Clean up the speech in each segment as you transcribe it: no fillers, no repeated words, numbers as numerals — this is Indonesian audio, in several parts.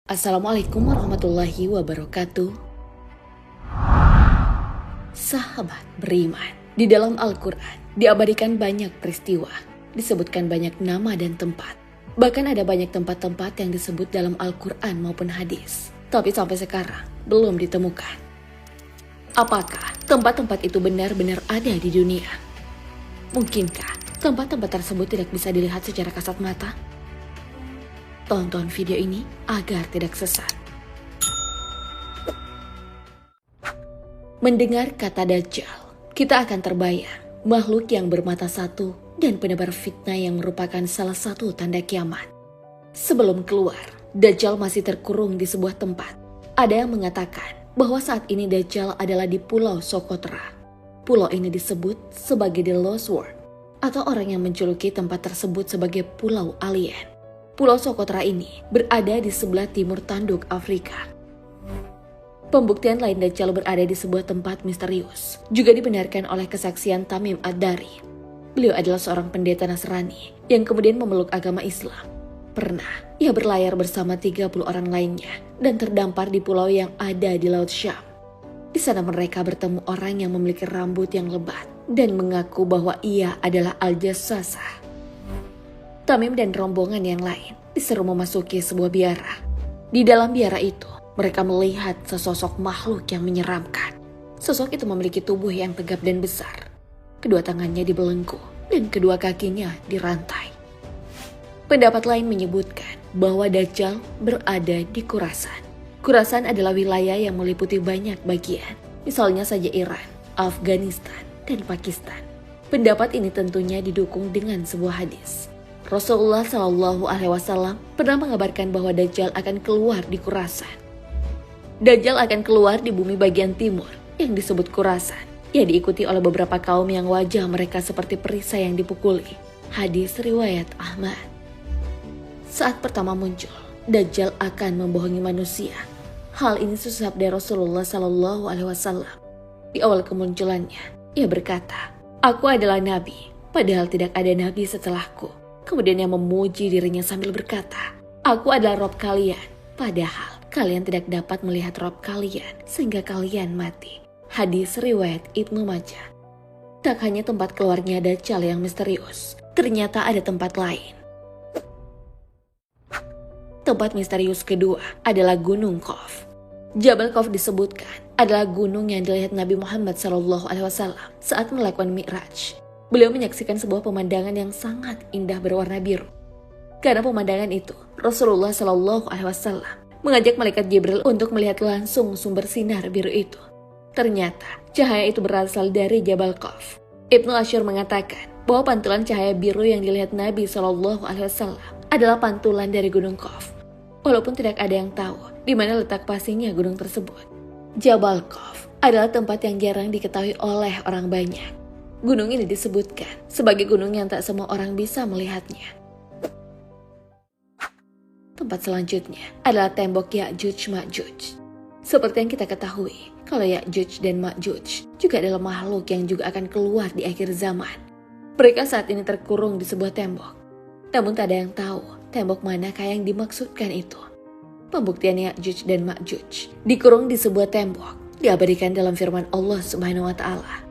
Assalamualaikum warahmatullahi wabarakatuh. Sahabat beriman, di dalam Al-Quran diabadikan banyak peristiwa, disebutkan banyak nama dan tempat. Bahkan ada banyak tempat-tempat yang disebut dalam Al-Quran maupun hadis, tapi sampai sekarang belum ditemukan. Apakah tempat-tempat itu benar-benar ada di dunia? Mungkinkah tempat-tempat tersebut tidak bisa dilihat secara kasat mata? Tonton video ini agar tidak sesat. Mendengar kata Dajjal, kita akan terbayang makhluk yang bermata satu dan penebar fitnah yang merupakan salah satu tanda kiamat. Sebelum keluar, Dajjal masih terkurung di sebuah tempat. Ada yang mengatakan bahwa saat ini Dajjal adalah di Pulau Socotra. Pulau ini disebut sebagai The Lost World, atau orang yang menjuluki tempat tersebut sebagai Pulau Alien. Pulau Socotra ini berada di sebelah timur tanduk Afrika. Pembuktian lain Dajjal berada di sebuah tempat misterius juga dibenarkan oleh kesaksian Tamim Ad-Dari. Beliau adalah seorang pendeta Nasrani yang kemudian memeluk agama Islam. Pernah ia berlayar bersama 30 orang lainnya dan terdampar di pulau yang ada di Laut Syam. Di sana mereka bertemu orang yang memiliki rambut yang lebat dan mengaku bahwa ia adalah Al-Jassasah. Tamim dan rombongan yang lain disuruh memasuki sebuah biara. Di dalam biara itu, mereka melihat sesosok makhluk yang menyeramkan. Sosok itu memiliki tubuh yang tegap dan besar. Kedua tangannya dibelenggu dan kedua kakinya dirantai. Pendapat lain menyebutkan bahwa Dajjal berada di Khurasan. Khurasan adalah wilayah yang meliputi banyak bagian, misalnya saja Iran, Afghanistan, dan Pakistan. Pendapat ini tentunya didukung dengan sebuah hadis. Rasulullah Shallallahu Alaihi Wasallam pernah mengabarkan bahwa Dajjal akan keluar di Khurasan. Dajjal akan keluar di bumi bagian timur yang disebut Khurasan. Ia diikuti oleh beberapa kaum yang wajah mereka seperti perisai yang dipukuli. Hadis riwayat Ahmad. Saat pertama muncul, Dajjal akan membohongi manusia. Hal ini sesuai Rasulullah Shallallahu Alaihi Wasallam. Di awal kemunculannya, ia berkata, "Aku adalah nabi, padahal tidak ada nabi setelahku." Kemudian ia memuji dirinya sambil berkata, "Aku adalah Rob kalian, padahal kalian tidak dapat melihat Rob kalian sehingga kalian mati." Hadis riwayat Ibnu Majah. Tak hanya tempat keluarnya Dajjal yang misterius, ternyata ada tempat lain. Tempat misterius kedua adalah Gunung Qaf. Jabal Qaf disebutkan adalah gunung yang dilihat Nabi Muhammad SAW saat melakukan Mi'raj. Beliau menyaksikan sebuah pemandangan yang sangat indah berwarna biru. Karena pemandangan itu, Rasulullah SAW mengajak malaikat Jibril untuk melihat langsung sumber sinar biru itu. Ternyata cahaya itu berasal dari Jabal Qaf. Ibnu Ashur mengatakan bahwa pantulan cahaya biru yang dilihat Nabi SAW adalah pantulan dari Gunung Qaf. Walaupun tidak ada yang tahu di mana letak pastinya gunung tersebut. Jabal Qaf adalah tempat yang jarang diketahui oleh orang banyak. Gunung ini disebutkan sebagai gunung yang tak semua orang bisa melihatnya. Tempat selanjutnya adalah tembok Ya'juj Ma'juj. Seperti yang kita ketahui, kalau Ya'juj dan Ma'juj juga adalah makhluk yang juga akan keluar di akhir zaman. Mereka saat ini terkurung di sebuah tembok. Namun tak ada yang tahu tembok manakah yang dimaksudkan itu. Pembuktian Ya'juj dan Ma'juj dikurung di sebuah tembok diabadikan dalam firman Allah Subhanahu wa Ta'ala.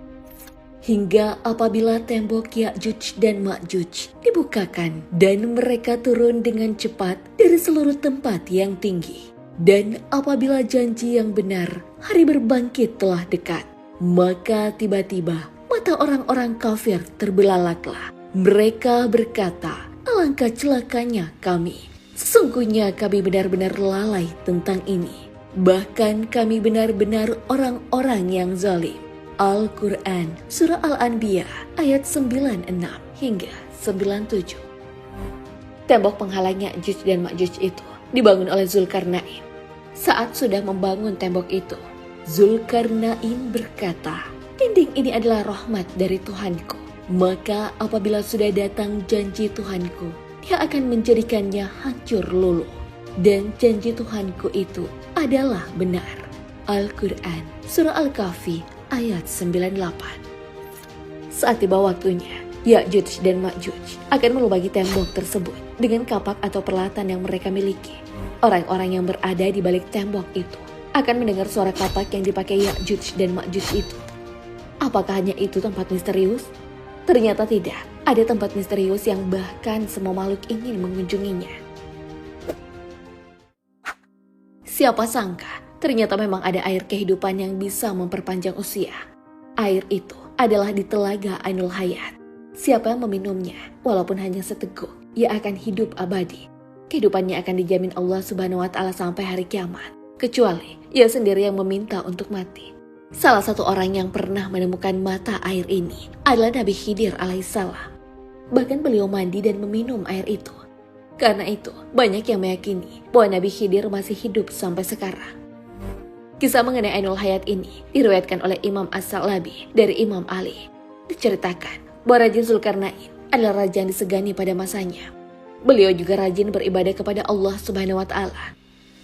Hingga apabila tembok Ya'juj dan Ma'juj dibukakan dan mereka turun dengan cepat dari seluruh tempat yang tinggi. Dan apabila janji yang benar, hari berbangkit telah dekat, maka tiba-tiba mata orang-orang kafir terbelalaklah. Mereka berkata, "Alangkah celakanya kami. Sesungguhnya kami benar-benar lalai tentang ini. Bahkan kami benar-benar orang-orang yang zalim." Al-Quran, Surah Al-Anbiya, ayat 96 hingga 97. Tembok penghalang Ya'juj dan Ma'juj itu dibangun oleh Zulkarnain. Saat sudah membangun tembok itu, Zulkarnain berkata, "Dinding ini adalah rahmat dari Tuhanku. Maka apabila sudah datang janji Tuhanku, dia akan menjadikannya hancur luluh. Dan janji Tuhanku itu adalah benar." Al-Quran, Surah Al-Kahfi, ayat 98. Saat tiba waktunya, Ya'juj dan Ma'juj akan melubagi tembok tersebut dengan kapak atau peralatan yang mereka miliki. orang-orang yang berada di balik tembok itu akan mendengar suara kapak yang dipakai Ya'juj dan Ma'juj itu. Apakah hanya itu tempat misterius? Ternyata tidak. Ada tempat misterius yang bahkan semua makhluk ingin mengunjunginya. Siapa sangka, ternyata memang ada air kehidupan yang bisa memperpanjang usia. Air itu adalah di Telaga Ainul Hayat. Siapa yang meminumnya, walaupun hanya seteguk, ia akan hidup abadi. Kehidupannya akan dijamin Allah Subhanahu wa Ta'ala sampai hari kiamat, kecuali ia sendiri yang meminta untuk mati. Salah satu orang yang pernah menemukan mata air ini adalah Nabi Khidir alaihissalam. Bahkan beliau mandi dan meminum air itu. Karena itu, banyak yang meyakini bahwa Nabi Khidir masih hidup sampai sekarang. Kisah mengenai Ainul Hayat ini diriwayatkan oleh Imam As-Sa'labi dari Imam Ali. Diceritakan bahwa Raja Zulkarnain adalah raja yang disegani pada masanya. Beliau juga rajin beribadah kepada Allah Subhanahu wa Ta'ala.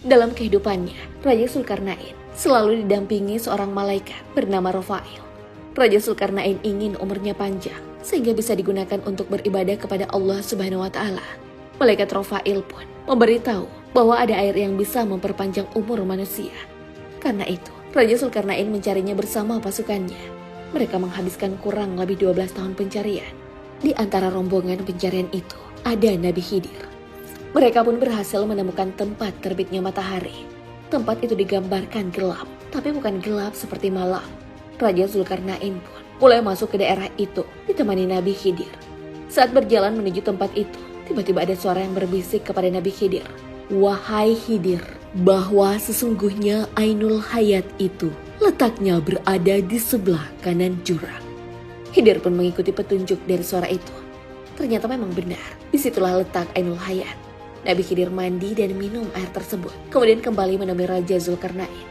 Dalam kehidupannya, Raja Zulkarnain selalu didampingi seorang malaikat bernama Rafail. Raja Zulkarnain ingin umurnya panjang sehingga bisa digunakan untuk beribadah kepada Allah Subhanahu wa Ta'ala. Malaikat Rafail pun memberitahu bahwa ada air yang bisa memperpanjang umur manusia. Karena itu, Raja Zulkarnain mencarinya bersama pasukannya. Mereka menghabiskan kurang lebih 12 tahun pencarian. Di antara rombongan pencarian itu, ada Nabi Khidir. Mereka pun berhasil menemukan tempat terbitnya matahari. Tempat itu digambarkan gelap, tapi bukan gelap seperti malam. Raja Zulkarnain pun mulai masuk ke daerah itu ditemani Nabi Khidir. Saat berjalan menuju tempat itu, tiba-tiba ada suara yang berbisik kepada Nabi Khidir. Wahai Khidir, bahwa sesungguhnya Ainul Hayat itu letaknya berada di sebelah kanan jurang. Khidir pun mengikuti petunjuk dari suara itu. Ternyata memang benar, disitulah letak Ainul Hayat. Nabi Khidir mandi dan minum air tersebut, kemudian kembali menemui Raja Zulkarnain.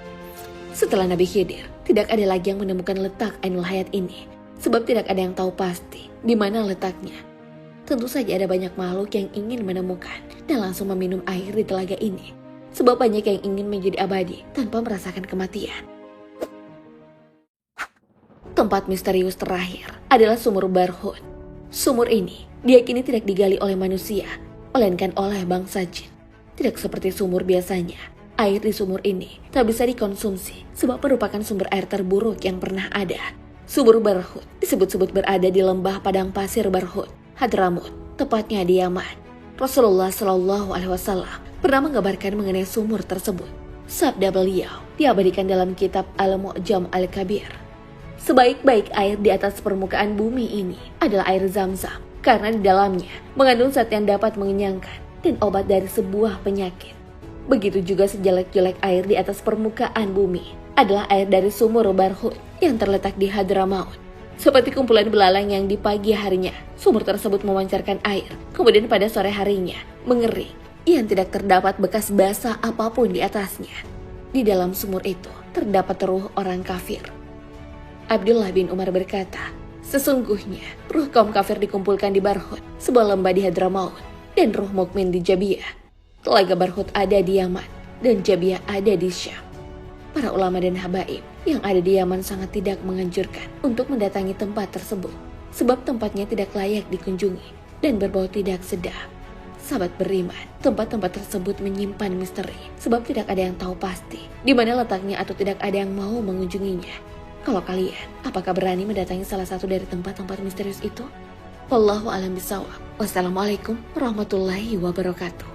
Setelah Nabi Khidir, tidak ada lagi yang menemukan letak Ainul Hayat ini, sebab tidak ada yang tahu pasti di mana letaknya. Tentu saja ada banyak makhluk yang ingin menemukan dan langsung meminum air di telaga ini, sebab banyak yang ingin menjadi abadi tanpa merasakan kematian. Tempat misterius terakhir adalah sumur Barhut. Sumur ini diyakini tidak digali oleh manusia, melainkan oleh bangsa jin. Tidak seperti sumur biasanya, air di sumur ini tak bisa dikonsumsi sebab merupakan sumber air terburuk yang pernah ada. Sumur Barhut disebut-sebut berada di lembah padang pasir Barhut, Hadramut, tepatnya di Yaman. Rasulullah Shallallahu Alaihi Wasallam pernah mengabarkan mengenai sumur tersebut. Sabda beliau diabadikan dalam kitab Al-Mu'jam Al-Kabir. Sebaik-baik air di atas permukaan bumi ini adalah air Zam-Zam, karena di dalamnya mengandung zat yang dapat mengenyangkan dan obat dari sebuah penyakit. Begitu juga sejelek-jelek air di atas permukaan bumi adalah air dari sumur Barhut yang terletak di Hadramaut. Seperti kumpulan belalang yang di pagi harinya, sumur tersebut memancarkan air, kemudian pada sore harinya mengering, yang tidak terdapat bekas basah apapun di atasnya. Di dalam sumur itu terdapat ruh orang kafir. Abdullah bin Umar berkata, sesungguhnya ruh kaum kafir dikumpulkan di Barhut, sebuah lembah di Hadramaut, dan ruh mukmin di Jabiyah. Telaga Barhut ada di Yaman, dan Jabiyah ada di Syam. Para ulama dan habaib yang ada di Yaman sangat tidak menganjurkan untuk mendatangi tempat tersebut, sebab tempatnya tidak layak dikunjungi dan berbau tidak sedap. Sahabat beriman, tempat-tempat tersebut menyimpan misteri, sebab tidak ada yang tahu pasti di mana letaknya atau tidak ada yang mau mengunjunginya. Kalau kalian, apakah berani mendatangi salah satu dari tempat-tempat misterius itu? Wallahu a'lam bishawab. Wassalamualaikum warahmatullahi wabarakatuh.